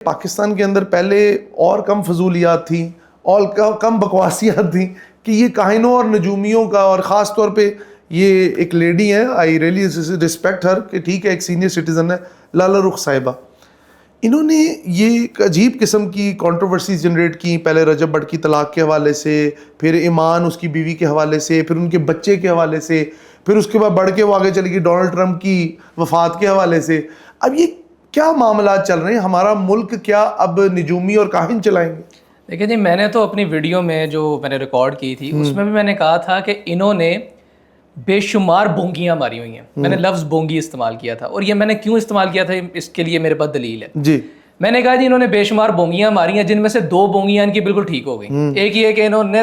پاکستان کے اندر پہلے اور کم فضولیات تھیں اور کم بکواسیات تھیں کہ یہ کاہنوں اور نجومیوں کا، اور خاص طور پہ یہ ایک لیڈی ہیں، آئی ریئلی رسپیکٹ ہر، کہ ٹھیک ہے ایک سینئر سٹیزن ہے، لالہ رخ صاحبہ، انہوں نے یہ ایک عجیب قسم کی کنٹروورسیز جنریٹ کی، پہلے رجب بٹ کی طلاق کے حوالے سے، پھر ایمان اس کی بیوی کے حوالے سے، پھر ان کے بچے کے حوالے سے، پھر اس کے بعد بڑھ کے وہ آگے چلے گی ڈونلڈ ٹرمپ کی وفات کے حوالے سے۔ اب یہ کیا معاملات چل رہے ہیں؟ ہمارا ملک کیا اب نجومی اور کاہن چلائیں گے؟ دیکھیں جی، میں نے تو اپنی ویڈیو میں جو میں نے ریکارڈ کی تھی اس میں بھی میں نے کہا تھا کہ انہوں نے بے شمار بونگیاں ماری ہوئی ہیں۔ میں نے لفظ بونگی استعمال کیا تھا، اور یہ میں نے کیوں استعمال کیا تھا اس کے لیے میرے پاس دلیل ہے۔ جی، میں نے کہا جی انہوں نے بے شمار بونگیاں ماری ہیں، جن میں سے 2 بونگیاں ان کی بالکل ٹھیک ہو گئی۔ ایک یہ کہ انہوں نے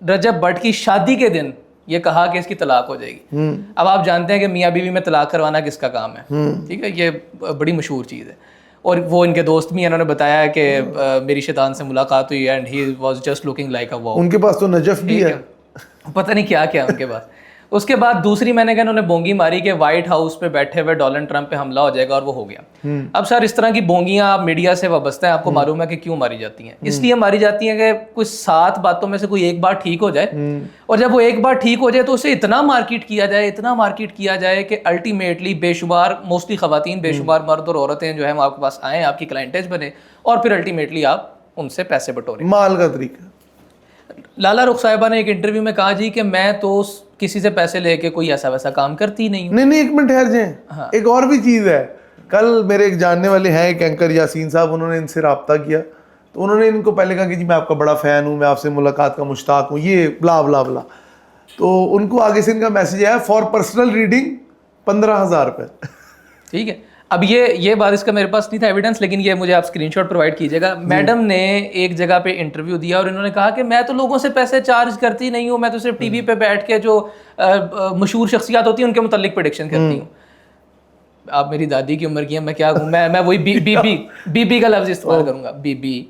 رجب بٹ کی شادی کے دن یہ کہا کہ اس کی طلاق ہو جائے گی۔ اب آپ جانتے ہیں کہ میاں بیوی میں طلاق کروانا کس کا کام ہے، ٹھیک ہے، یہ بڑی مشہور چیز ہے، اور وہ ان کے دوست بھی انہوں نے بتایا کہ میری شیطان سے ملاقات ہوئی and he was just looking like a wow. ان کے پاس تو نجف بھی ہے، پتہ نہیں کیا کیا ان کے پاس۔ اس کے بعد دوسری میں نے کہا انہوں نے بونگی ماری کہ وائٹ ہاؤس پہ بیٹھے ہوئے ڈونلڈ ٹرمپ پہ حملہ ہو جائے گا، اور وہ ہو گیا۔ اب سر اس طرح کی بونگیاں آپ میڈیا سے وابستہ ہیں، آپ کو معلوم ہے کہ کیوں ماری جاتی ہیں؟ اس لیے ماری جاتی ہیں کہ کچھ 7 باتوں میں سے کوئی ایک بات ٹھیک ہو جائے، اور جب وہ ایک بار ٹھیک ہو جائے تو اسے اتنا مارکیٹ کیا جائے، اتنا مارکیٹ کیا جائے کہ الٹیمیٹلی بے شمار موسٹلی خواتین، بے شمار مرد اور عورتیں جو ہیں وہ آپ کے پاس آئیں، آپ کی کلائنٹیج بنے، اور پھر الٹیمیٹلی آپ ان سے پیسے بٹوریں۔ مال کا طریقہ۔ لالہ رخ صاحبہ نے ایک انٹرویو میں کہا جی کہ میں تو کسی سے پیسے لے کے کوئی ایسا ویسا کام کرتی نہیں ہوں۔ نہیں ایک منٹ ٹھہر جائیں، ایک اور بھی چیز ہے۔ کل میرے ایک جاننے والے ہیں ایک اینکر یاسین صاحب، انہوں نے ان سے رابطہ کیا، تو انہوں نے ان کو پہلے کہا کہ جی میں آپ کا بڑا فین ہوں، میں آپ سے ملاقات کا مشتاق ہوں، یہ بلا بلا بلا، تو ان کو آگے سے ان کا میسج آیا فار پرسنل ریڈنگ 15,000 روپے۔ ٹھیک ہے، اب یہ بات اس کا میرے پاس نہیں تھا ایویڈنس، لیکن یہ مجھے آپ اسکرین شاٹ پرووائڈ کیجیے گا۔ میڈم نے ایک جگہ پہ انٹرویو دیا اور انہوں نے کہا کہ میں تو لوگوں سے پیسے چارج کرتی نہیں ہوں، میں تو صرف ٹی وی پہ بیٹھ کے جو مشہور شخصیات ہوتی ہیں ان کے متعلق پریڈکشن کرتی ہوں۔ آپ میری دادی کی عمر کی ہیں، میں کیا کہوں، میں وہی بی بی کا لفظ استعمال کروں گا، بی بی۔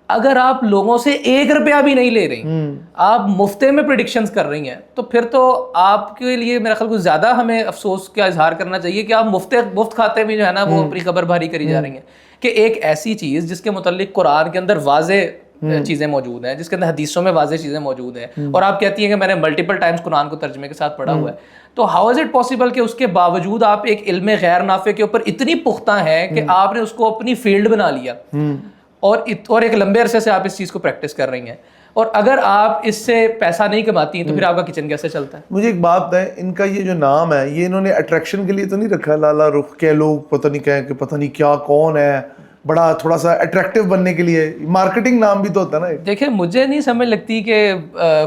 اگر آپ لوگوں سے 1 روپیہ بھی نہیں لے رہی، آپ مفتے میں پریڈکشنز کر رہی ہیں، تو پھر تو آپ کے لیے میرا خیال کچھ زیادہ ہمیں افسوس کا اظہار کرنا چاہیے کہ آپ مفت کھاتے بھی جو ہے نا وہ اپنی خبر بھاری کری جا رہی ہیں، کہ ایک ایسی چیز جس کے متعلق قرآن کے اندر واضح چیزیں موجود ہیں، جس کے اندر حدیثوں میں واضح چیزیں موجود ہیں، اور آپ کہتی ہیں کہ میں نے ملٹیپل ٹائمز قرآن کو ترجمے کے ساتھ پڑھا ہوا ہے، تو ہاؤ از اٹ پاسبل کہ اس کے باوجود آپ ایک علم غیر نافع کے اوپر اتنی پختہ ہیں کہ آپ نے اس کو اپنی فیلڈ بنا لیا، اور ایک لمبے عرصے سے آپ اس چیز کو پریکٹس کر رہی ہیں، اور اگر آپ اس سے پیسہ نہیں کماتی ہیں تو پھر آپ کا کچن کیسے چلتا ہے؟ مجھے ایک بات ہے، ان کا یہ جو نام ہے یہ انہوں نے اٹریکشن کے لیے تو نہیں رکھا لالہ رخ کے، لوگ پتہ نہیں کہیں کہ پتہ نہیں کیا کون ہے، بڑا تھوڑا سا اٹریکٹیو بننے کے لیے؟ مارکیٹنگ نام بھی تو ہوتا ہے نا۔ دیکھیں مجھے نہیں سمجھ لگتی کہ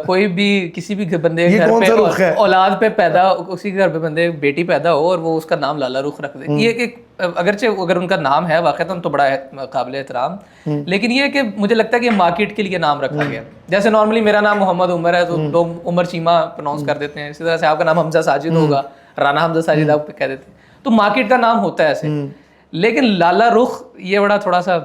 کوئی بھی کسی بھی بندے کے گھر پہ اولاد پہ پیدا، اسی گھر پہ بندے بیٹی پیدا ہو اور وہ اس کا نام لالہ رخ رکھ دے، یہ کہ اگرچہ اگر ان کا نام ہے واقعتاً تو بڑا قابل احترام، لیکن یہ کہ مجھے لگتا ہے کہ مارکیٹ کے لیے نام رکھا گیا۔ جیسے نارملی میرا نام محمد عمر ہے تو لوگ عمر چیمہ پروناؤنس کر دیتے ہیں، اسی طرح سے آپ کا نام حمزہ ساجد ہوگا، رانا حمزہ ساجد آپ کہہ دیتے ہیں، تو مارکیٹ کا نام ہوتا ہے ایسے۔ لیکن لالہ رخ یہ بڑا تھوڑا سا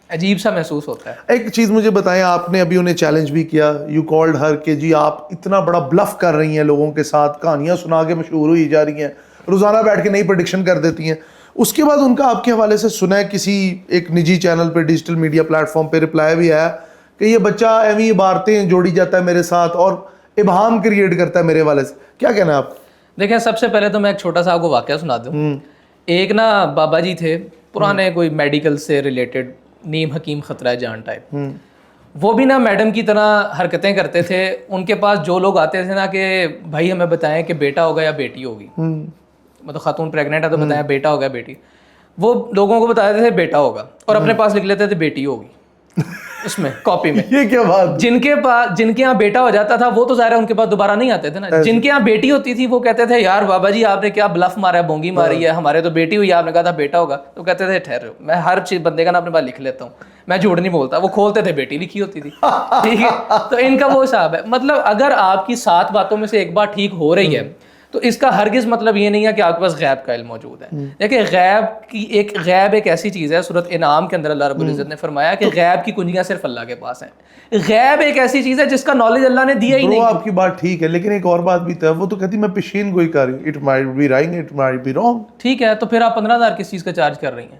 عجیب سا محسوس ہوتا ہے۔ ایک چیز مجھے بتائیں، آپ نے ابھی انہیں چیلنج بھی کیا، یو کالڈ ہر، کہ جی آپ اتنا بڑا بلف کر رہی ہیں لوگوں کے ساتھ، کہانیاں سنا کے مشہور ہوئی جا رہی ہیں، روزانہ بیٹھ کے نئی پریڈکشن کر دیتی ہیں۔ اس کے بعد ان کا آپ کے حوالے سے سنا ہے کسی ایک نجی چینل پہ، ڈیجیٹل میڈیا پلیٹ فارم پہ رپلائی بھی آیا کہ یہ بچہ ایویں عبارتیں جوڑی جاتا ہے میرے ساتھ اور ابہام کریٹ کرتا ہے میرے حوالے سے، کیا کہنا ہے آپ کا؟ دیکھیں سب سے پہلے تو میں ایک چھوٹا سا آپ کو واقعہ سنا دوں۔ ایک نا بابا جی تھے پرانے، کوئی میڈیکل سے ریلیٹڈ، نیم حکیم خطرہ جان ٹائپ، وہ بھی نا میڈم کی طرح حرکتیں کرتے تھے۔ ان کے پاس جو لوگ آتے تھے نا کہ بھائی ہمیں بتائیں کہ بیٹا ہوگا یا بیٹی ہوگی، مطلب خاتون پریگننٹ ہے تو بتائیں بیٹا ہوگا یا بیٹی، وہ لوگوں کو بتاتے تھے بیٹا ہوگا اور اپنے پاس لکھ لیتے تھے بیٹی ہوگی اس میں کاپی میں۔ یہ کیا بات؟ جن کے یہاں بیٹا ہو جاتا تھا وہ تو ظاہر ہے ان کے پاس دوبارہ نہیں آتے تھے نا، جن کے یہاں بیٹی ہوتی تھی وہ کہتے تھے یار بابا جی آپ نے کیا بلف مارا ہے، بونگی ماری ہے، ہمارے تو بیٹی ہوئی، آپ نے کہا تھا بیٹا ہوگا، تو کہتے تھے ٹھہرو میں ہر چیز بندے کا نام اپنے پاس لکھ لیتا ہوں، میں جھوٹ نہیں بولتا۔ وہ کھولتے تھے بیٹی لکھی ہوتی تھی، ٹھیک ہے، تو ان کا وہ حساب ہے۔ مطلب اگر آپ کی 7 باتوں میں سے ایک بات ٹھیک ہو رہی ہے تو اس کا ہرگز مطلب یہ نہیں ہے کہ آپ کے پاس غیب کا علم موجود ہے۔ دیکھیں غیب ایک ایسی چیز ہے، سورۃ انعام کے اندر اللہ رب العزت نے فرمایا کہ غیب کی کنجیاں صرف اللہ کے پاس ہیں۔ غیب ایک ایسی چیز ہے جس کا نالج اللہ نے دیا ہی نہیں۔ آپ کی بات ٹھیک ہے، لیکن ایک اور بات بھی تو ہے، وہ تو کہتی میں پیشین گوئی کر رہی ہوں، it might be right, it might be wrong. ٹھیک ہے، تو پھر آپ 15,000 کس چیز کا چارج کر رہی ہیں؟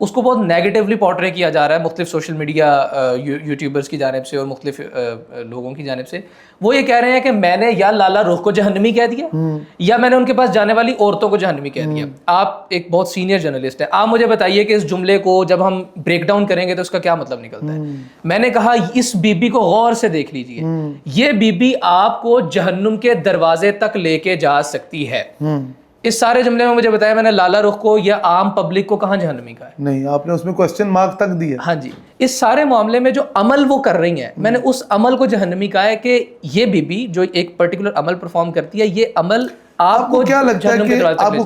اس کو بہت نیگیٹیولی پورٹرے کیا جا رہا ہے مختلف سوشل میڈیا یوٹیوبرز کی جانب سے اور مختلف لوگوں کی جانب سے. وہ یہ کہہ رہے ہیں کہ میں نے یا لالا رخ کو جہنمی کہہ دیا یا میں نے ان کے پاس جانے والی عورتوں کو جہنمی کہہ دیا. آپ ایک بہت سینئر جرنلسٹ ہیں, آپ مجھے بتائیے کہ اس جملے کو جب ہم بریک ڈاؤن کریں گے تو اس کا کیا مطلب نکلتا ہے. میں نے کہا اس بی بی کو غور سے دیکھ لیجئے, یہ بی بی آپ کو جہنم کے دروازے تک لے کے جا سکتی ہے. اس سارے جملے میں مجھے بتایا میں نے لالا رخ کو یا عام پبلک کو کہاں جہنمی کہا ہے؟ نہیں, آپ نے اس میں کوسچن مارک تک دیا. ہاں جی, اس سارے معاملے میں جو عمل وہ کر رہی ہیں, میں نے اس عمل کو جہنمی کہا ہے کہ یہ بی بی جو ایک پرٹیکولر عمل پرفارم کرتی ہے, یہ عمل آپ کو کیا لگتا ہے کہ